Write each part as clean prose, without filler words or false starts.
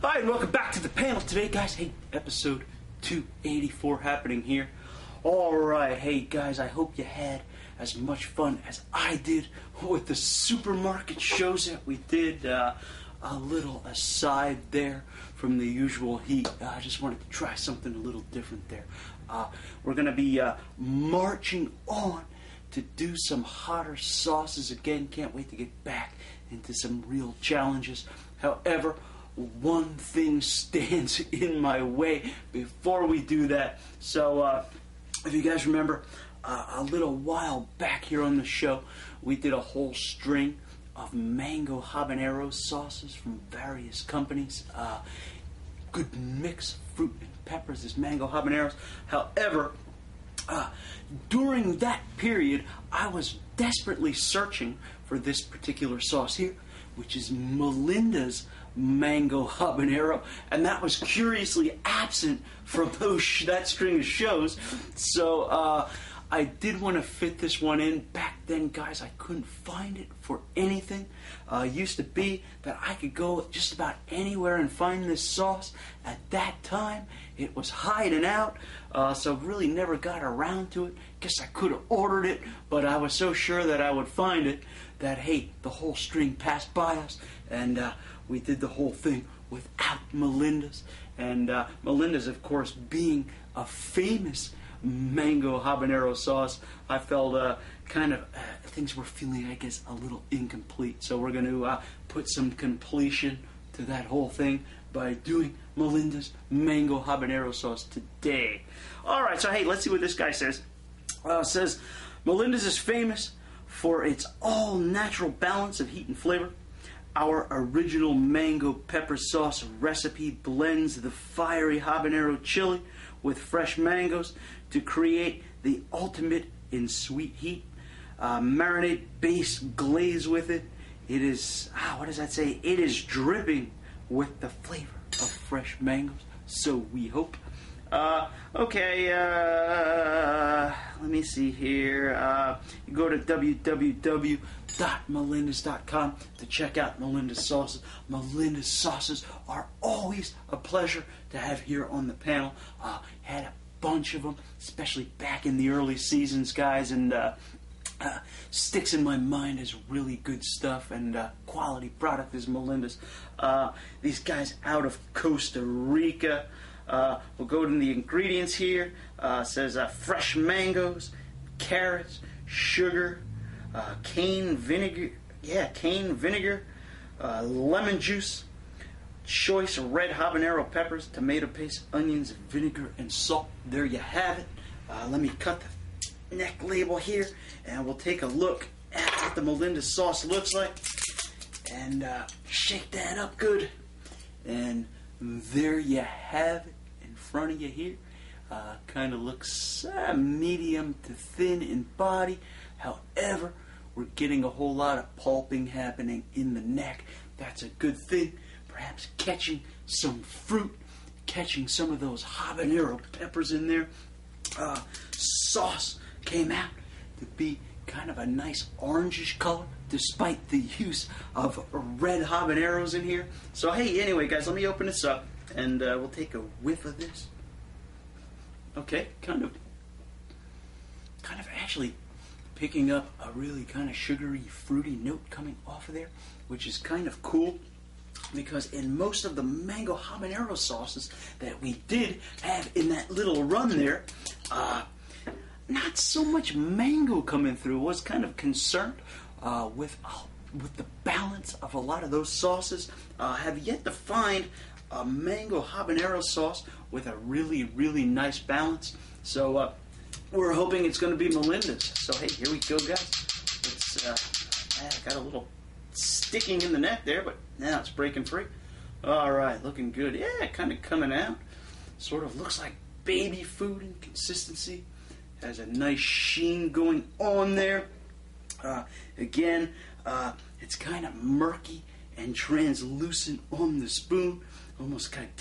Hi, and welcome back to the panel today, guys. Hey, episode 284 happening here. Alright, hey guys, I hope you had as much fun as I did with the supermarket shows that we did. A little aside there from the usual heat. I just wanted to try something a little different there. We're going to be marching on to do some hotter sauces again. Can't wait to get back into some real challenges. However, one thing stands in my way before we do that. So, if you guys remember, a little while back here on the show, we did a whole string of mango habanero sauces from various companies. Good mix of fruit and peppers, this mango habaneros. However, during that period, I was desperately searching for this particular sauce here, which is Melinda's mango habanero, and that was curiously absent from that string of shows. So I did want to fit this one in. Back then, guys, I couldn't find it for anything. Used to be that I could go just about anywhere and find this sauce. At that time, it was hiding out, so really never got around to it. Guess I could have ordered it, but I was so sure that I would find it that, hey, the whole string passed by us, and we did the whole thing without Melinda's. And Melinda's, of course, being a famous mango habanero sauce, I felt things were feeling, I guess, a little incomplete. So we're going to put some completion to that whole thing by doing Melinda's mango habanero sauce today. Alright, so hey, let's see what this guy says. It says, Melinda's is famous for its all-natural balance of heat and flavor. Our original mango pepper sauce recipe blends the fiery habanero chili with fresh mangoes to create the ultimate in sweet heat. Marinade base glaze with it. It is, what does that say? It is dripping with the flavor of fresh mangoes, so we hope. Okay, let me see here. You go to www.melindas.com to check out Melinda's sauces. Melinda's sauces are always a pleasure to have here on the panel. Had a bunch of them, especially back in the early seasons, guys, and sticks in my mind as really good stuff, and quality product is Melinda's. These guys out of Costa Rica. We'll go to the ingredients here. Says fresh mangoes, carrots, sugar, cane vinegar, lemon juice, choice red habanero peppers, tomato paste, onions, vinegar, and salt. There you have it. Let me cut the neck label here, and we'll take a look at what the Melinda sauce looks like, and shake that up good. And there you have it in front of you here. Kind of looks medium to thin in body. However, we're getting a whole lot of pulping happening in the neck. That's a good thing. Perhaps catching some fruit, catching some of those habanero peppers in there. Sauce came out to be kind of a nice orangish color, despite the use of red habaneros in here. So hey, anyway, guys, let me open this up, and we'll take a whiff of this. Okay, kind of actually picking up a really kind of sugary, fruity note coming off of there, which is kind of cool, because in most of the mango habanero sauces that we did have in that little run there, not so much mango coming through. Was kind of concerned with the balance of a lot of those sauces. Have yet to find a mango habanero sauce with a really, really nice balance. So we're hoping it's going to be Melinda's. So hey, here we go, guys. It's got a little sticking in the neck there, but now it's breaking free. All right, looking good. Yeah, kind of coming out. Sort of looks like baby food in consistency. Has a nice sheen going on there. Again, it's kind of murky and translucent on the spoon. Almost kind of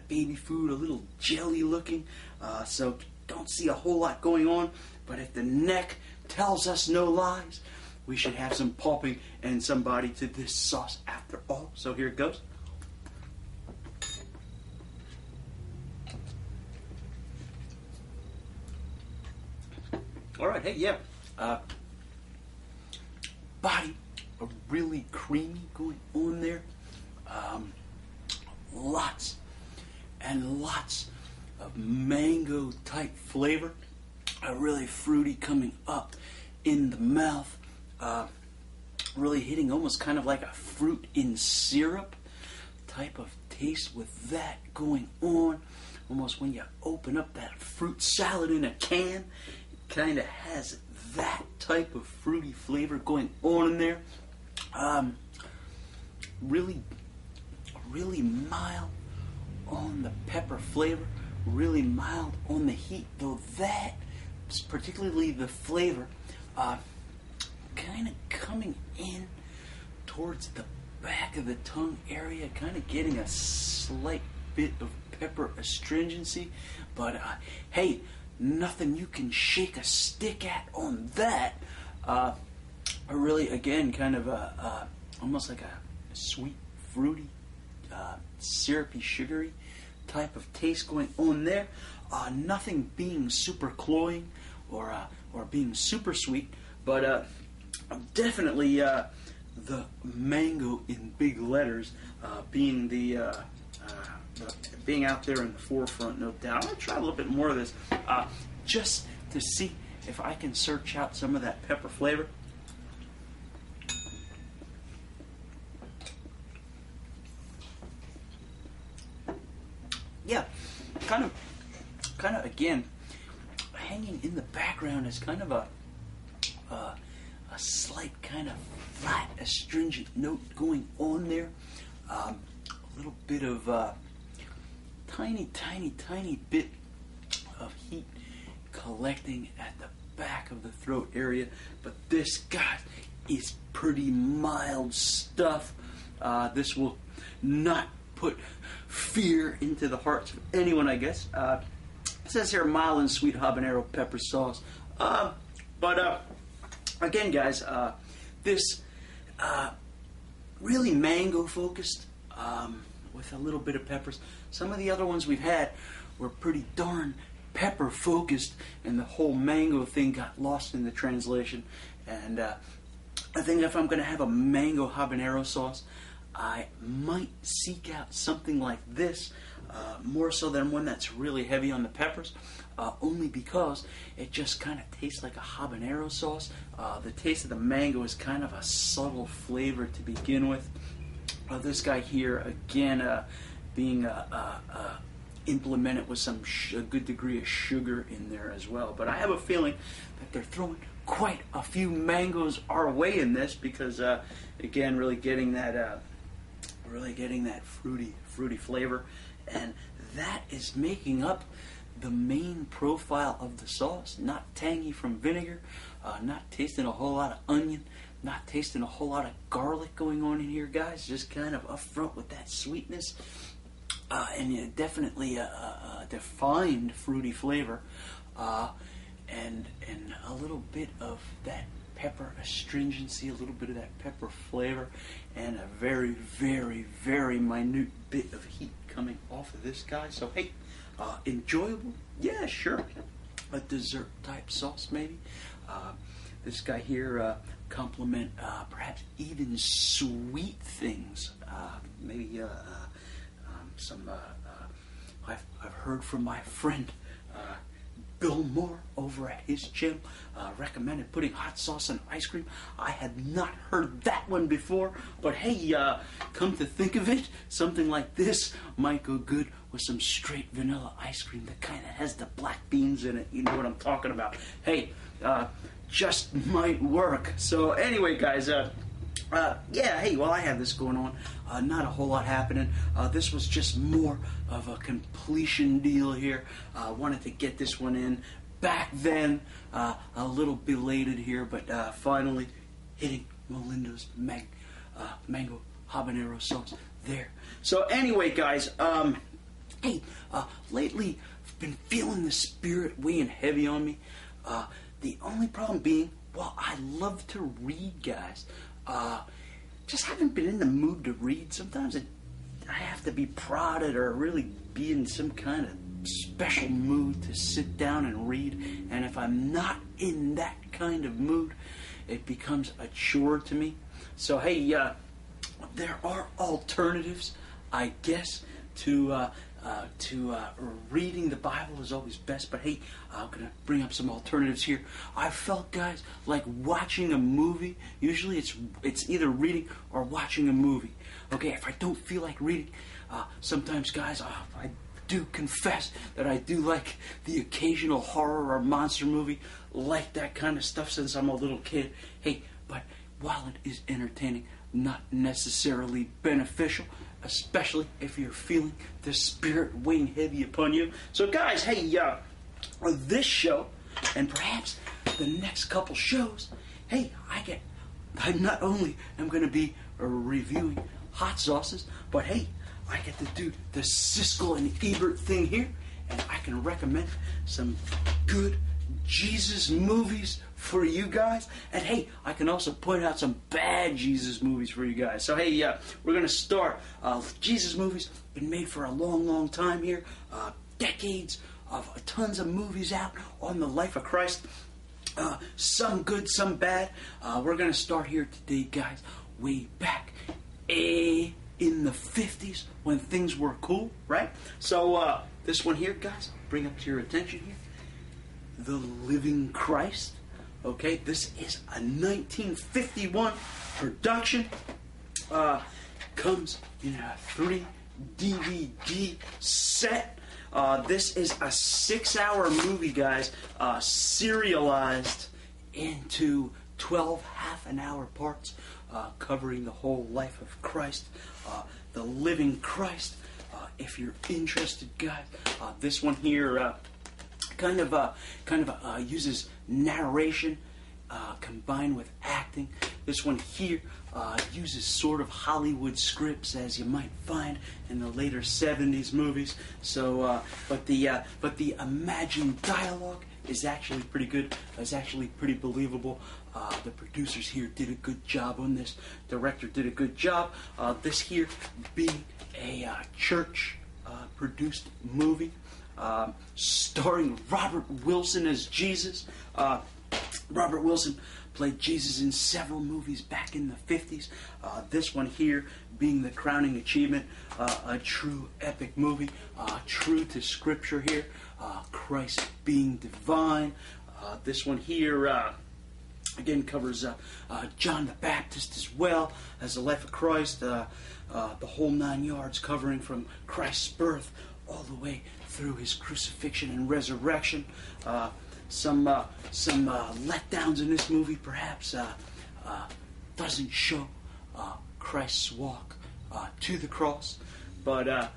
baby food, a little jelly looking. So don't see a whole lot going on. But if the neck tells us no lies, we should have some pulping and some body to this sauce after all. So here it goes. All right, hey, yeah. Body, a really creamy going on there. Lots and lots of mango type flavor. Really fruity coming up in the mouth. Really hitting almost kind of like a fruit in syrup type of taste with that going on. Almost when you open up that fruit salad in a can, it kind of has that type of fruity flavor going on in there. Really mild on the pepper flavor, really mild on the heat, though that, particularly the flavor, kind of coming in towards the back of the tongue area, kind of getting a slight bit of pepper astringency, but hey, nothing you can shake a stick at on that. Really, again, kind of almost like a sweet, fruity, syrupy, sugary type of taste going on there. Nothing being super cloying or being super sweet, but definitely the mango in big letters being being out there in the forefront, no doubt. I'm going to try a little bit more of this just to see if I can search out some of that pepper flavor. Yeah, kind of again, hanging in the background is kind of a slight kind of flat, astringent note going on there. A little bit of tiny bit of heat collecting at the back of the throat area. But this, guys, is pretty mild stuff. This will not put fear into the hearts of anyone, I guess. It says here mild and sweet habanero pepper sauce. But again, guys, this really mango focused with a little bit of peppers. Some of the other ones we've had were pretty darn pepper focused, and the whole mango thing got lost in the translation. And I think if I'm going to have a mango habanero sauce, I might seek out something like this, more so than one that's really heavy on the peppers, only because it just kind of tastes like a habanero sauce. The taste of the mango is kind of a subtle flavor to begin with. This guy here, again, being implemented with a good degree of sugar in there as well. But I have a feeling that they're throwing quite a few mangoes our way in this because, again, really getting that fruity flavor, and that is making up the main profile of the sauce. Not tangy from vinegar, not tasting a whole lot of onion, not tasting a whole lot of garlic going on in here, guys. Just kind of upfront with that sweetness, and definitely a defined fruity flavor, and a little bit of that pepper astringency, a little bit of that pepper flavor, and a very minute bit of heat coming off of this guy. So hey, enjoyable, yeah, sure. A dessert type sauce maybe. This guy here complement perhaps even sweet things. Maybe some. I've heard from my friend Bill Moore over at his gym recommended putting hot sauce on ice cream. I had not heard that one before, but hey, come to think of it, something like this might go good with some straight vanilla ice cream that kind of has the black beans in it. You know what I'm talking about. Hey, just might work. So anyway, guys, yeah, hey, well, I have this going on. Not a whole lot happening. This was just more of a completion deal here. Wanted to get this one in back then. A little belated here, but finally hitting Melinda's mango habanero sauce there. So anyway, guys, hey, lately I've been feeling the spirit weighing heavy on me. The only problem being, well, I love to read, guys. Just haven't been in the mood to read. Sometimes I have to be prodded or really be in some kind of special mood to sit down and read, and if I'm not in that kind of mood, it becomes a chore to me. So hey, there are alternatives, I guess, to reading the Bible is always best. But hey, I'm gonna bring up some alternatives here. I felt, guys, like watching a movie. Usually, it's either reading or watching a movie. Okay, if I don't feel like reading, sometimes, guys, I do confess that I do like the occasional horror or monster movie, like that kind of stuff since I'm a little kid. Hey, but while it is entertaining, not necessarily beneficial, especially if you're feeling the Spirit weighing heavy upon you. So guys, hey, this show, and perhaps the next couple shows, hey, I not only am going to be reviewing hot sauces, but hey, I get to do the Siskel and Ebert thing here, and I can recommend some good Jesus movies for you guys. And hey, I can also point out some bad Jesus movies for you guys. So hey, we're going to start. Jesus movies been made for a long, long time here. Decades of tons of movies out on the life of Christ. Some good, some bad. We're going to start here today, guys, way back in the 50s when things were cool, right? So this one here, guys, bring up to your attention here. The Living Christ. Okay, this is a 1951 production. Comes in a 3 DVD set. This is a 6-hour movie, guys, serialized into 12 half-an-hour parts, covering the whole life of Christ, the Living Christ. If you're interested, guys, this one here kind of uses narration combined with acting. This one here uses sort of Hollywood scripts, as you might find in the later 70s movies. So, but the imagined dialogue is actually pretty good. It's actually pretty believable. The producers here did a good job on this. Director did a good job. This here being a church produced movie. Starring Robert Wilson as Jesus. Robert Wilson played Jesus in several movies back in the 50s. This one here being the crowning achievement, a true epic movie, true to Scripture here, Christ being divine. This one here again covers John the Baptist as well as the life of Christ, the whole 9 yards, covering from Christ's birth all the way through his crucifixion and resurrection. Some letdowns in this movie, perhaps, doesn't show Christ's walk to the cross. But,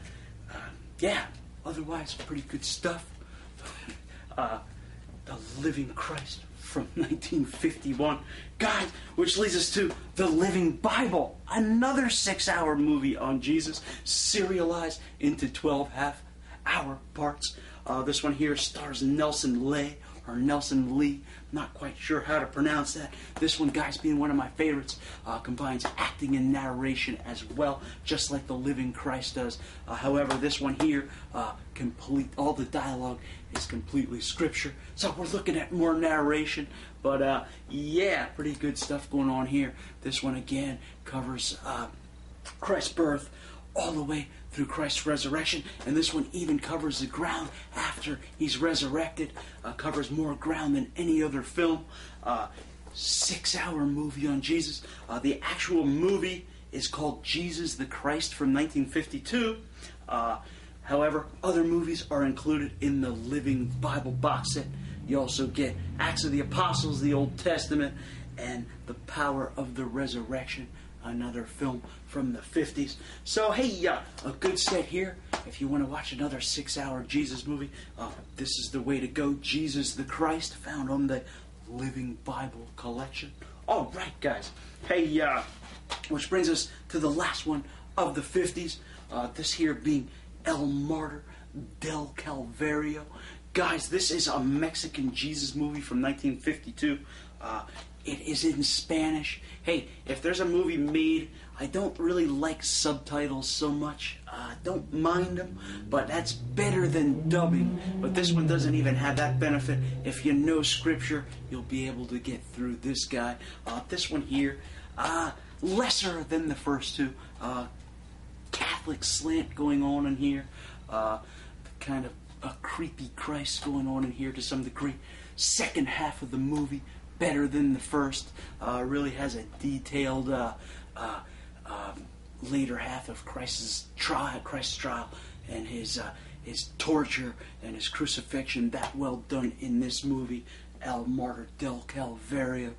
yeah, otherwise, pretty good stuff. The Living Christ from 1951. Guys, which leads us to The Living Bible, another 6-hour movie on Jesus, serialized into 12 half-hour parts. This one here stars Nelson Lee, not quite sure how to pronounce that. This one, guys, being one of my favorites, combines acting and narration as well, just like The Living Christ does. However, this one here, all the dialogue is completely Scripture, so we're looking at more narration. But yeah, pretty good stuff going on here. This one again covers Christ's birth all the way through Christ's resurrection, and this one even covers the ground after he's resurrected, covers more ground than any other film. 6-hour movie on Jesus. The actual movie is called Jesus the Christ from 1952. However, other movies are included in the Living Bible box set. You also get Acts of the Apostles, the Old Testament, and The Power of the Resurrection, another film from the 50s. So, hey, a good set here. If you want to watch another 6-hour Jesus movie, this is the way to go. Jesus the Christ, found on the Living Bible collection. All right, guys. Hey, which brings us to the last one of the 50s. This here being El Martyr del Calvario. Guys, this is a Mexican Jesus movie from 1952. It is in Spanish. Hey, if there's a movie made, I don't really like subtitles so much. Don't mind them, but that's better than dubbing. But this one doesn't even have that benefit. If you know scripture, you'll be able to get through this guy. This one here, lesser than the first two. Catholic slant going on in here. Kind of a creepy Christ going on in here to some degree. Second half of the movie, better than the first. Really has a detailed later half of Christ's trial and his torture and his crucifixion. That well done in this movie. El Martyr del Calvario.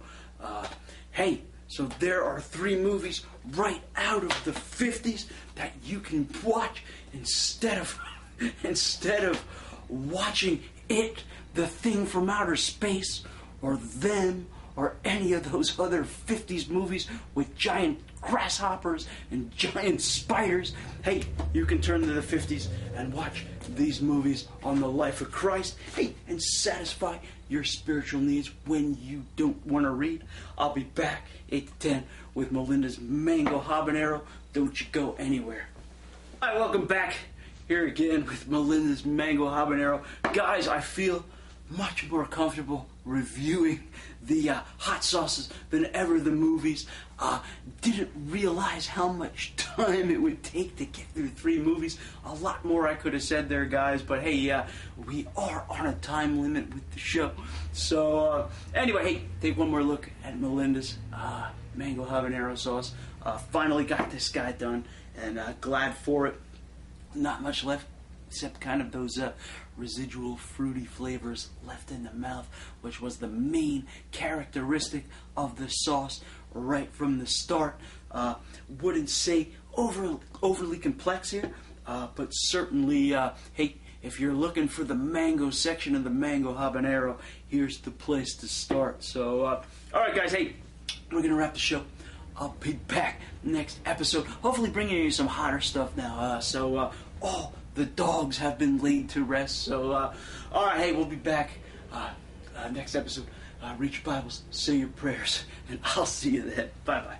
Hey, so there are 3 movies right out of the 50s that you can watch instead of watching It, The Thing from Outer Space, or Them, or any of those other 50s movies with giant grasshoppers and giant spiders. Hey, you can turn to the 50s and watch these movies on the life of Christ. Hey, and satisfy your spiritual needs when you don't want to read. I'll be back 8 to 10 with Melinda's Mango Habanero. Don't you go anywhere. Hi, welcome back. Here again with Melinda's Mango Habanero. Guys, I feel much more comfortable reviewing the hot sauces than ever the movies. Didn't realize how much time it would take to get through 3 movies. A lot more I could have said there, guys, but hey, we are on a time limit with the show. So anyway, hey, take one more look at Melinda's Mango Habanero sauce. Finally got this guy done, and glad for it. Not much left except kind of those residual fruity flavors left in the mouth, which was the main characteristic of the sauce right from the start. Wouldn't say overly complex here, but certainly, hey, if you're looking for the mango section of the Mango Habanero, here's the place to start. So, all right, guys, hey, we're going to wrap the show. I'll be back next episode, hopefully bringing you some hotter stuff now. All the dogs have been laid to rest. So, all right, hey, we'll be back next episode. Read your Bibles, say your prayers, and I'll see you then. Bye-bye.